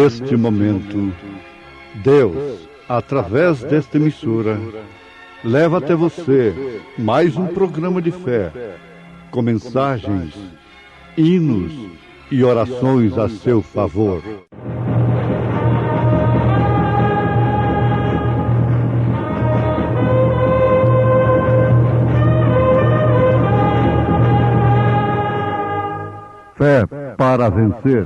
Neste momento, Deus, através desta emissora, leva até você mais um programa de fé, com mensagens, hinos e orações a seu favor. Fé para vencer.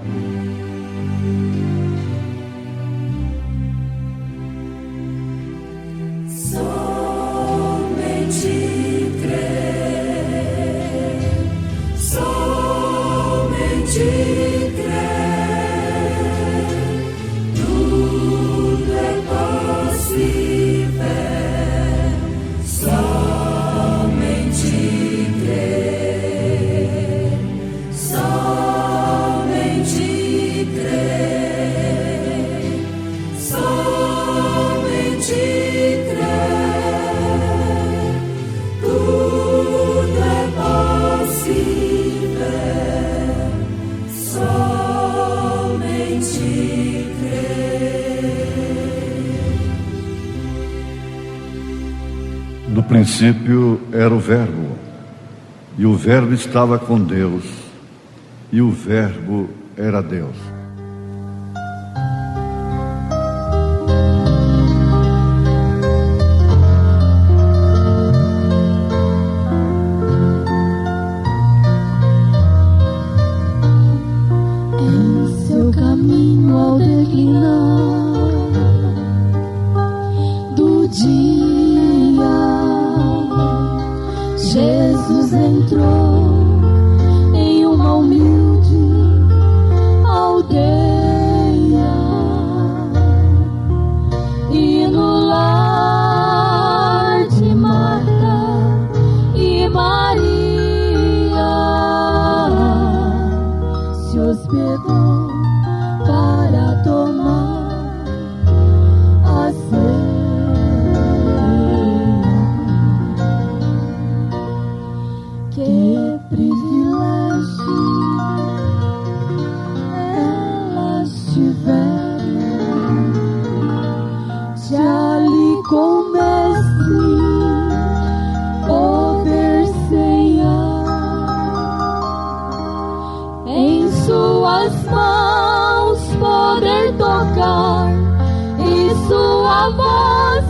No princípio era o Verbo, e o Verbo estava com Deus, e o Verbo era Deus. Em seu caminho ao declinar do dia, Jesus entrou em uma humilde aldeia, e no lar de Marta e Maria se hospedou para tomar a ceia. Que privilégio elas tiveram de ali com o Mestre poder ceiar, em suas mãos poder tocar e sua voz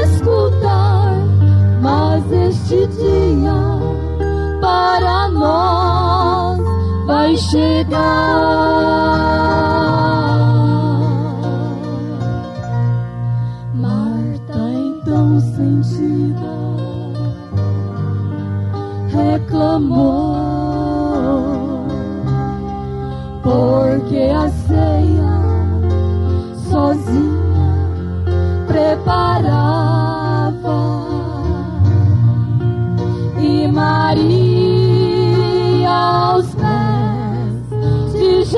escutar. Mas este dia para nós vai chegar. Marta, então sentida, reclamou, porque a ceia sozinha preparava. E Maria aos pés de Jesus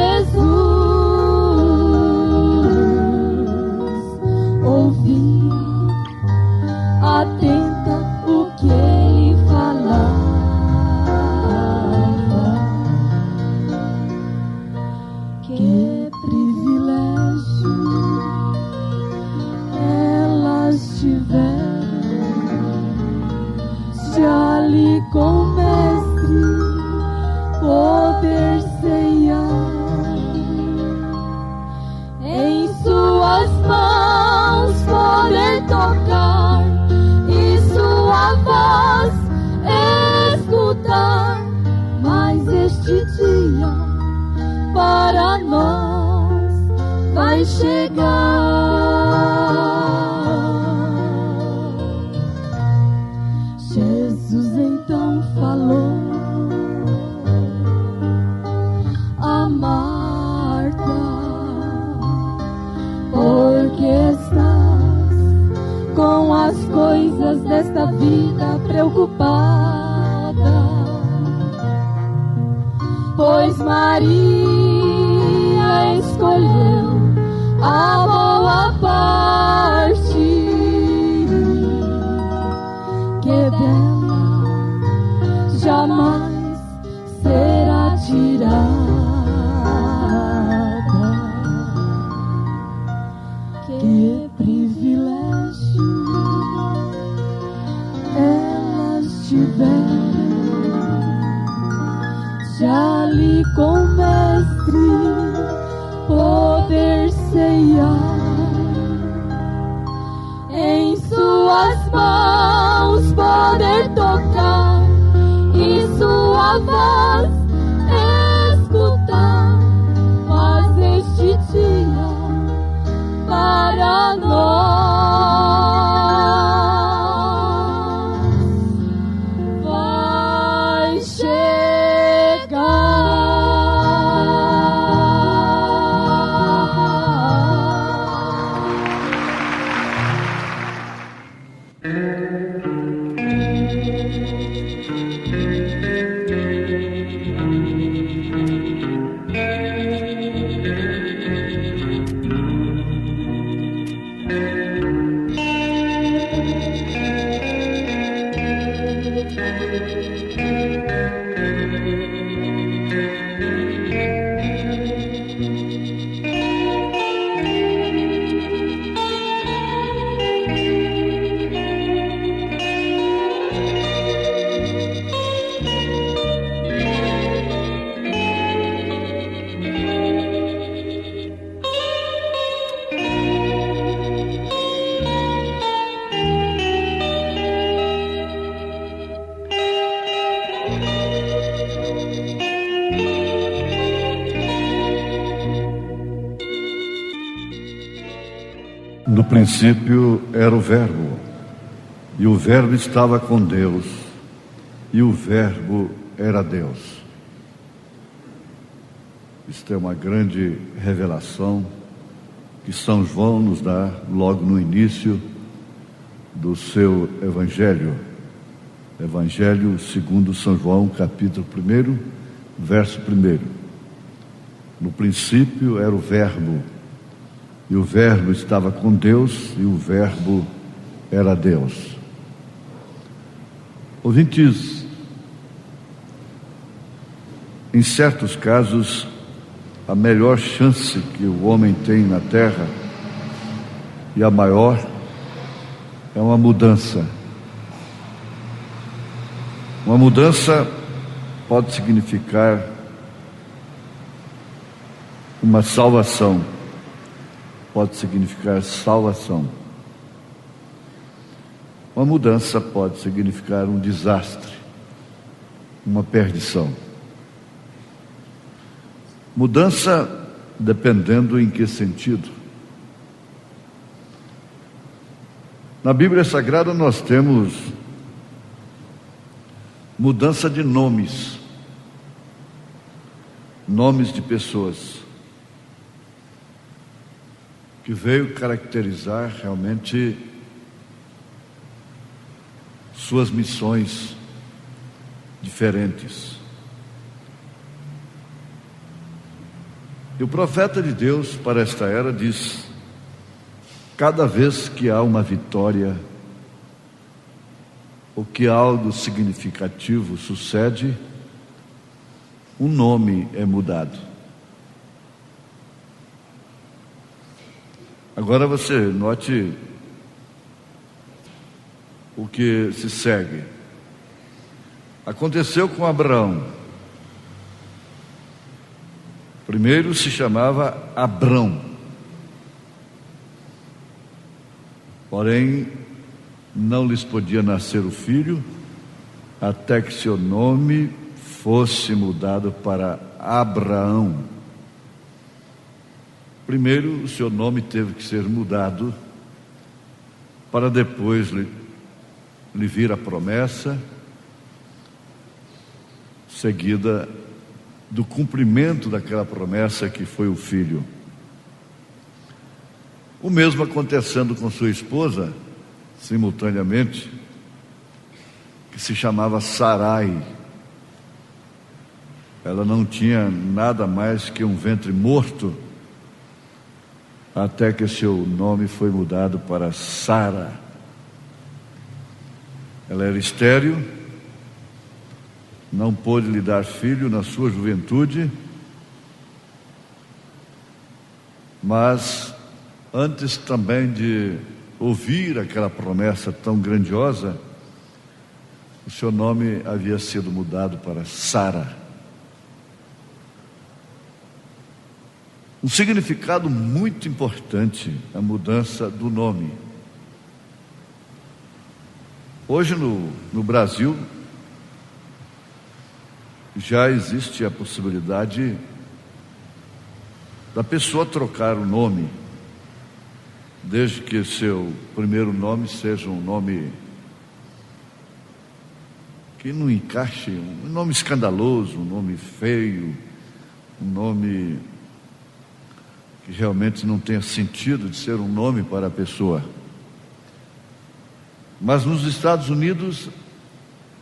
ouvia atenta o que ele falava. Que privilégio elas tiveram de ali com o Mestre poder ceiar, em suas mãos poder tocar e sua voz escutar. Mas este dia para nós vai chegar. Jesus então falou a Marta: porque estás com as coisas desta vida preocupada? Pois Maria escolheu a boa parte, que dela jamais será tirada. suas mãos poder tocar e sua voz escutar, mas neste dia para nós vai chegar. No princípio era o Verbo, e o Verbo estava com Deus, e o Verbo era Deus. Isto é uma grande revelação que São João nos dá logo no início do seu Evangelho. Evangelho segundo São João, capítulo 1, verso 1. No princípio era o Verbo, e o Verbo estava com Deus, e o Verbo era Deus. Ouvintes, em certos casos, a melhor chance que o homem tem na terra, e a maior, é uma mudança. Uma mudança pode significar uma salvação, pode significar salvação. Uma mudança pode significar um desastre, uma perdição. Mudança dependendo em que sentido. Na Bíblia Sagrada nós temos mudança de nomes, nomes de pessoas, que veio caracterizar realmente suas missões diferentes. E o profeta de Deus para esta era diz: cada vez que há uma vitória, ou que algo significativo sucede, um nome é mudado. Agora você note o que se segue. Aconteceu com Abraão. Primeiro se chamava Abrão. Porém, não lhes podia nascer o filho, até que seu nome fosse mudado para Abraão. Primeiro, o seu nome teve que ser mudado, para depois lhe vir a promessa, seguida do cumprimento daquela promessa que foi o filho. O mesmo acontecendo com sua esposa, simultaneamente, que se chamava Sarai. Ela não tinha nada mais que um ventre morto, até que seu nome foi mudado para Sara. Ela era estéril, não pôde lhe dar filho na sua juventude, mas antes também de ouvir aquela promessa tão grandiosa, o seu nome havia sido mudado para Sara. Um significado muito importante, a mudança do nome. Hoje no Brasil já existe a possibilidade da pessoa trocar o nome, desde que seu primeiro nome seja um nome que não encaixe, um nome escandaloso, um nome feio, um nome que realmente não tenha sentido de ser um nome para a pessoa. Mas nos Estados Unidos,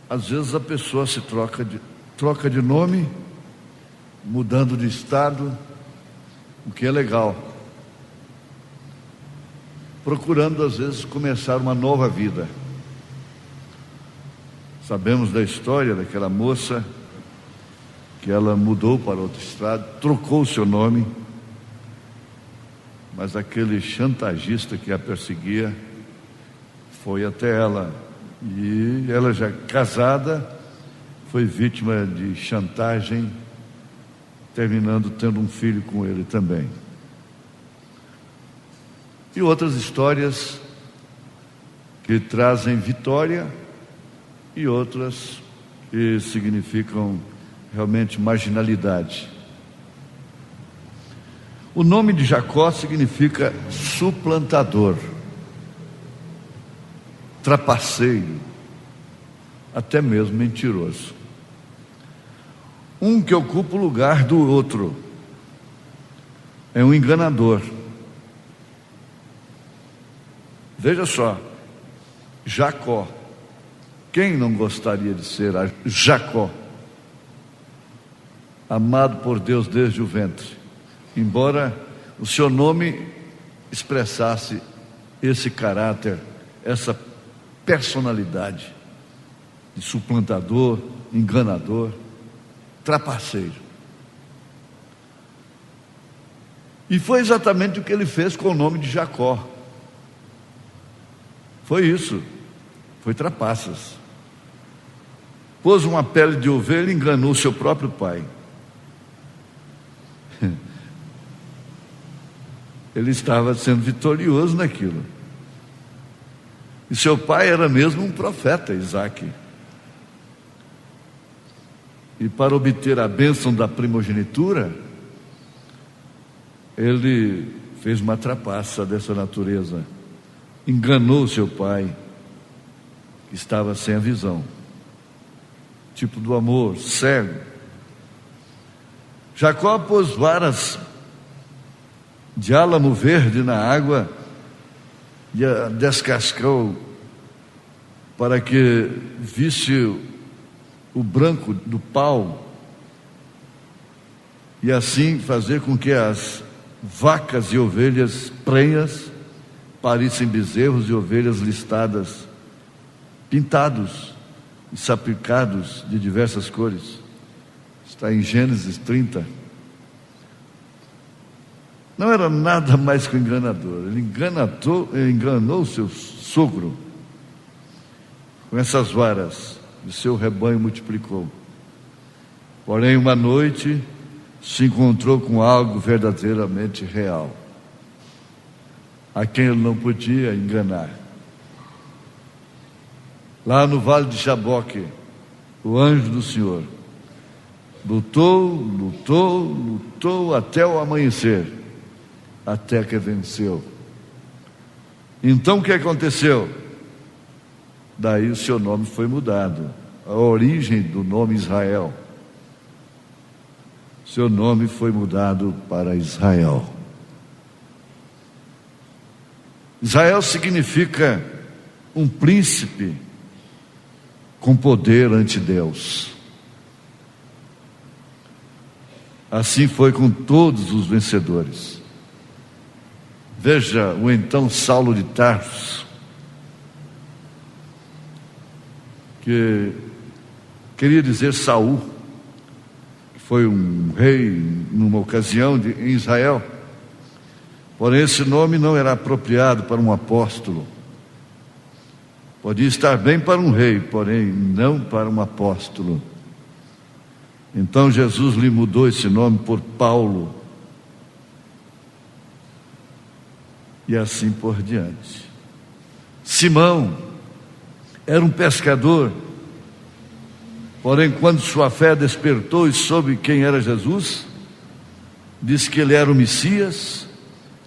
às vezes a pessoa se troca de nome, mudando de estado, o que é legal, procurando às vezes começar uma nova vida. Sabemos da história daquela moça que ela mudou para outro estado, trocou o seu nome, mas aquele chantagista que a perseguia foi até ela, e ela, já casada, foi vítima de chantagem, terminando tendo um filho com ele também. E outras histórias que trazem vitória e outras que significam realmente marginalidade. O nome de Jacó significa suplantador, trapaceiro, até mesmo mentiroso. Um que ocupa o lugar do outro é um enganador. Veja só, Jacó. Quem não gostaria de ser Jacó? Amado por Deus desde o ventre, embora o seu nome expressasse esse caráter, essa personalidade de suplantador, enganador, trapaceiro. E foi exatamente o que ele fez com o nome de Jacó. Foi isso, foi trapaças. Pôs uma pele de ovelha e enganou seu próprio pai. Ele estava sendo vitorioso naquilo. E seu pai era mesmo um profeta, Isaque. E para obter a bênção da primogenitura, ele fez uma trapaça dessa natureza. Enganou seu pai, que estava sem a visão. Tipo do amor, cego. Jacó pôs varas de álamo verde na água e a descascou para que visse o branco do pau, e assim fazer com que as vacas e ovelhas prenhas parissem bezerros e ovelhas listadas, pintados e salpicados de diversas cores. Está em Gênesis 30. Não era nada mais que um enganador. Ele enganou seu sogro com essas varas, e seu rebanho multiplicou. Porém, uma noite se encontrou com algo verdadeiramente real, a quem ele não podia enganar. Lá no vale de Jaboque, o anjo do Senhor lutou até o amanhecer, até que venceu. Então o que aconteceu? Daí o seu nome foi mudado, a origem do nome Israel. Seu nome foi mudado para Israel. Israel significa um príncipe com poder ante Deus. Assim foi com todos os vencedores. Veja o então Saulo de Tarso, que queria dizer Saul, que foi um rei numa ocasião em Israel. Porém, esse nome não era apropriado para um apóstolo. Podia estar bem para um rei, porém não para um apóstolo. Então Jesus lhe mudou esse nome por Paulo. E assim por diante. Simão, era um pescador, porém quando sua fé despertou e soube quem era Jesus, disse que ele era o Messias.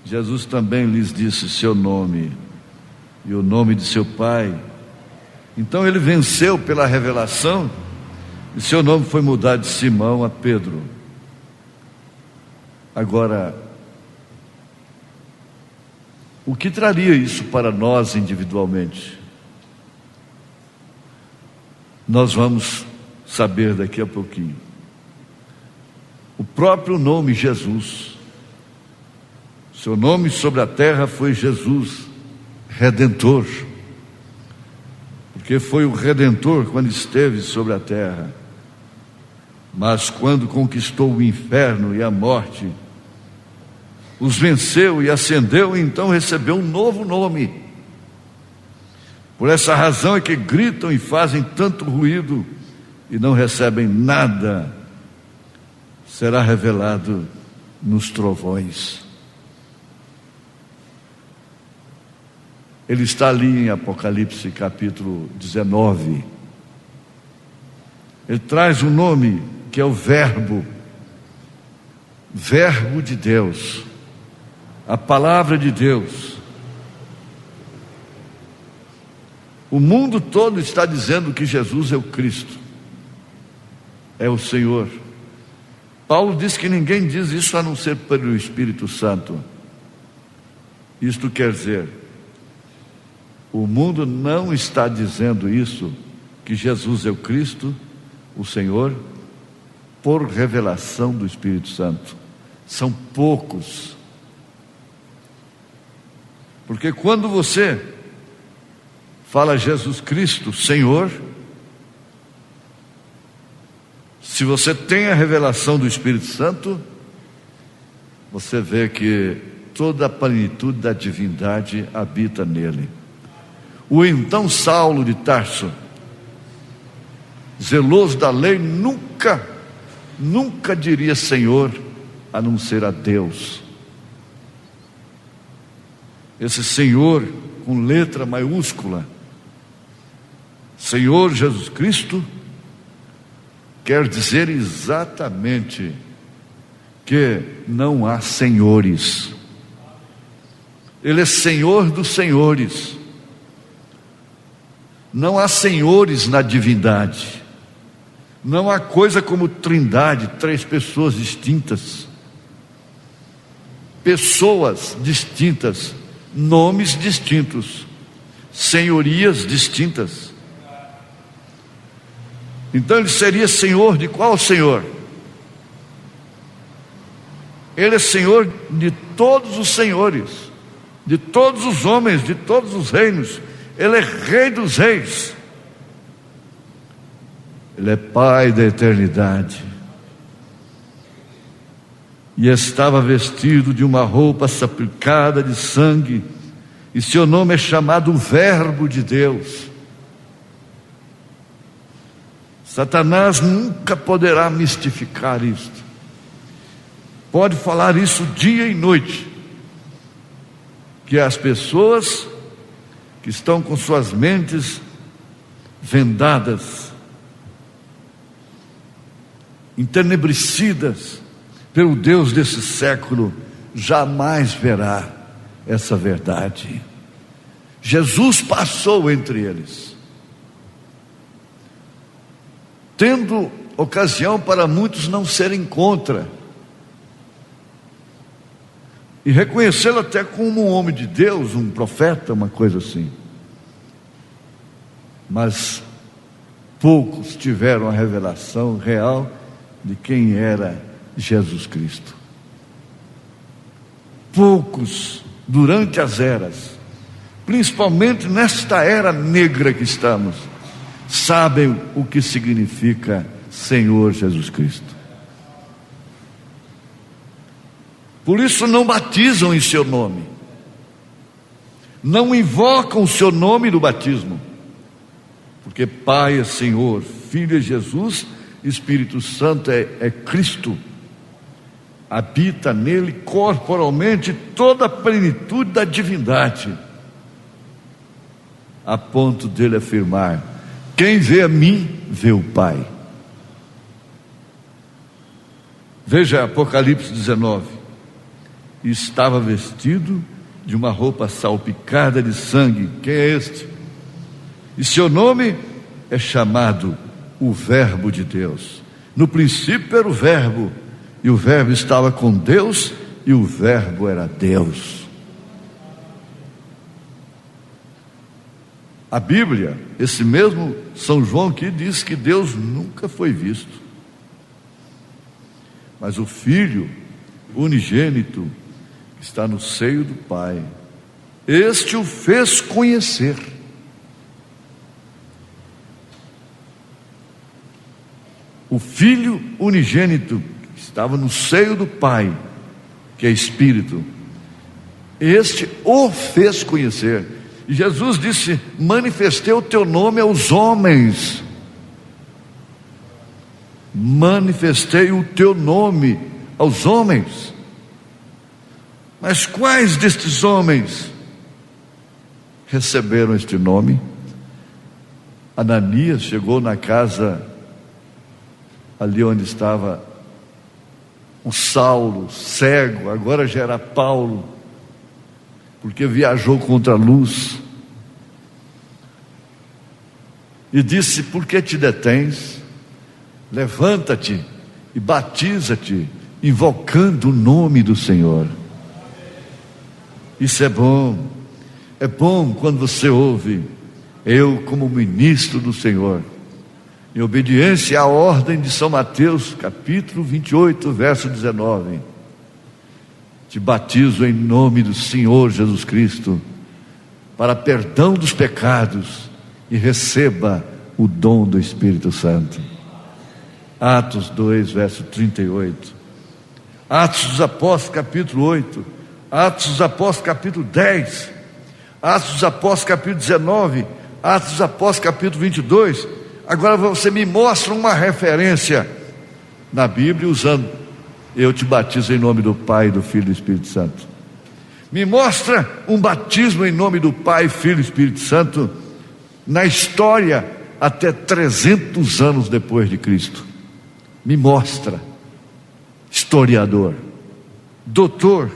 Jesus também lhes disse seu nome e o nome de seu pai. Então ele venceu pela revelação e seu nome foi mudado de Simão a Pedro. Agora, o que traria isso para nós individualmente? Nós vamos saber daqui a pouquinho. O próprio nome Jesus, seu nome sobre a terra foi Jesus, Redentor, porque foi o Redentor quando esteve sobre a terra. Mas quando conquistou o inferno e a morte, os venceu e ascendeu, e então recebeu um novo nome. Por essa razão é que gritam e fazem tanto ruído e não recebem nada. Será revelado nos trovões. Ele está ali em Apocalipse capítulo 19. Ele traz um nome que é o Verbo de Deus, a palavra de Deus. O mundo todo está dizendo que Jesus é o Cristo, é o Senhor. Paulo diz que ninguém diz isso a não ser pelo Espírito Santo. Isto quer dizer, o mundo não está dizendo isso, que Jesus é o Cristo, o Senhor, por revelação do Espírito Santo. São poucos. Porque quando você fala Jesus Cristo, Senhor, se você tem a revelação do Espírito Santo, você vê que toda a plenitude da divindade habita nele. O então Saulo de Tarso, zeloso da lei, nunca diria Senhor, a não ser a Deus. Esse Senhor com letra maiúscula, Senhor Jesus Cristo, quer dizer exatamente que não há senhores. Ele é Senhor dos senhores. Não há senhores na divindade. Não há coisa como trindade, três pessoas distintas, pessoas distintas, nomes distintos, senhorias distintas. Então ele seria Senhor de qual Senhor? Ele é Senhor de todos os senhores, de todos os homens, de todos os reinos. Ele é Rei dos reis. Ele é Pai da eternidade. E estava vestido de uma roupa salpicada de sangue, e seu nome é chamado Verbo de Deus. Satanás nunca poderá mistificar isto. Pode falar isso dia e noite, que as pessoas que estão com suas mentes vendadas, entenebrecidas pelo Deus desse século, jamais verá essa verdade. Jesus passou entre eles, tendo ocasião para muitos não serem contra, e reconhecê-lo até como um homem de Deus, um profeta, uma coisa assim. Mas poucos tiveram a revelação real de quem era Jesus Cristo. Poucos, durante as eras, principalmente nesta era negra que estamos, sabem o que significa Senhor Jesus Cristo. Por isso não batizam em seu nome, não invocam o seu nome no batismo, porque Pai é Senhor, Filho é Jesus, Espírito Santo é Cristo. Habita nele corporalmente toda a plenitude da divindade. a ponto dele afirmar: quem vê a mim, vê o Pai. Veja Apocalipse 19. E estava vestido de uma roupa salpicada de sangue. Quem é este? E seu nome é chamado o Verbo de Deus. No princípio era o Verbo, e o Verbo estava com Deus, e o Verbo era Deus. A Bíblia, esse mesmo São João aqui, diz que Deus nunca foi visto, mas o Filho unigênito está no seio do Pai, este o fez conhecer. O Filho unigênito estava no seio do Pai, que é Espírito, este o fez conhecer. E Jesus disse: manifestei o teu nome aos homens. Manifestei o teu nome aos homens. Mas quais destes homens receberam este nome? Ananias chegou na casa ali onde estava o Saulo, cego, agora já era Paulo, porque viajou contra a luz, e disse: por que te detens? Levanta-te e batiza-te, invocando o nome do Senhor. Isso é bom quando você ouve: eu, como ministro do Senhor, em obediência à ordem de São Mateus, capítulo 28, verso 19, te batizo em nome do Senhor Jesus Cristo, para perdão dos pecados, e receba o dom do Espírito Santo. Atos 2, verso 38. Atos dos Apóstolos, capítulo 8. Atos dos Apóstolos, capítulo 10. Atos dos Apóstolos, capítulo 19. Atos dos Apóstolos, capítulo 22. Agora você me mostra uma referência na Bíblia usando: eu te batizo em nome do Pai, do Filho e do Espírito Santo. Me mostra um batismo em nome do Pai, Filho e Espírito Santo na história até 300 anos depois de Cristo. Me mostra, historiador, doutor.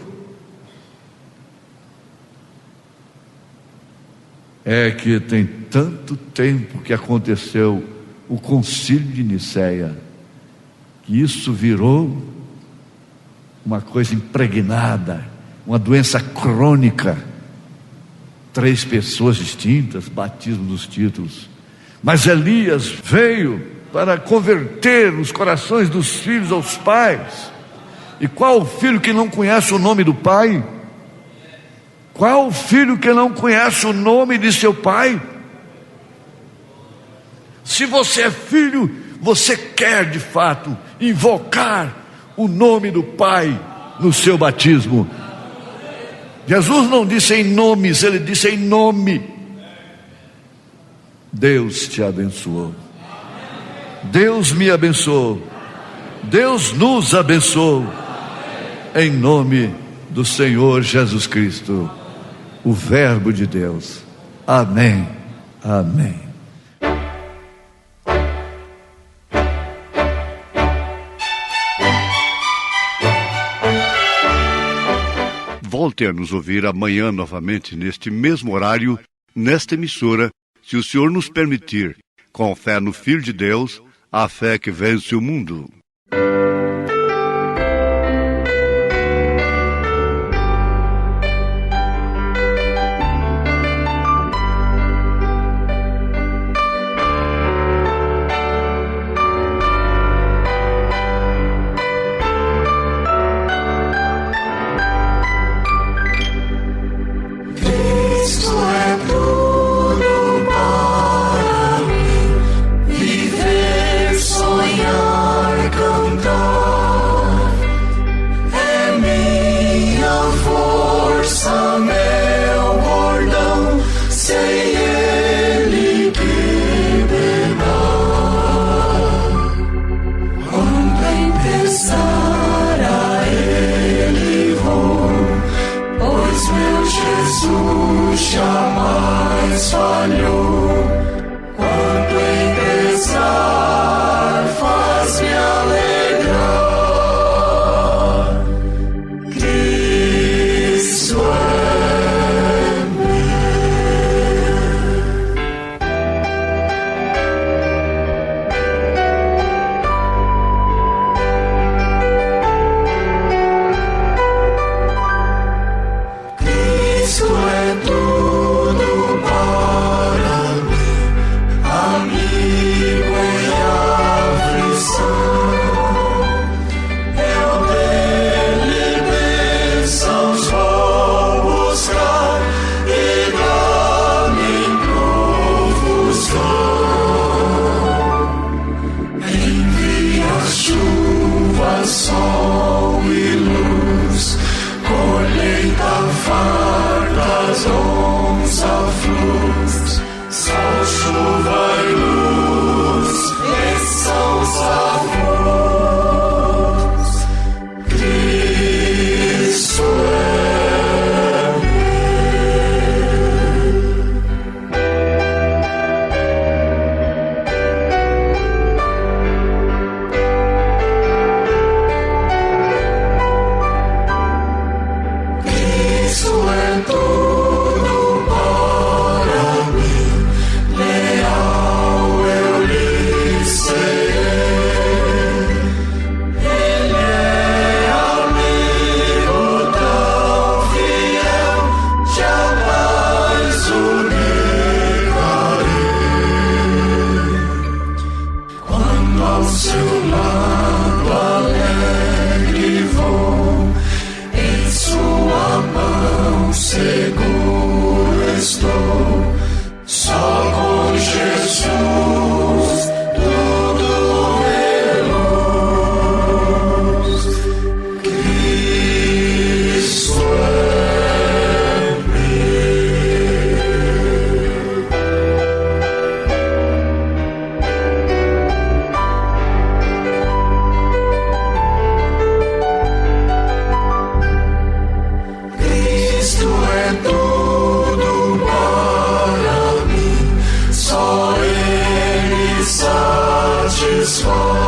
É que tem tanto tempo que aconteceu o concílio de Nicéia, que isso virou uma coisa impregnada, uma doença crônica. 3 pessoas distintas, batismo dos títulos. Mas Elias veio para converter os corações dos filhos aos pais. E qual o filho que não conhece o nome do pai? Qual o filho que não conhece o nome de seu pai? Se você é filho, você quer de fato invocar o nome do Pai no seu batismo. Jesus não disse em nomes, ele disse em nome. Deus te abençoou. Deus me abençoou. Deus nos abençoou. Em nome do Senhor Jesus Cristo, o Verbo de Deus. Amém. Amém. Volte a nos ouvir amanhã novamente, neste mesmo horário, nesta emissora, se o Senhor nos permitir, com fé no Filho de Deus, a fé que vence o mundo. Sonhar, cantar. antes fora.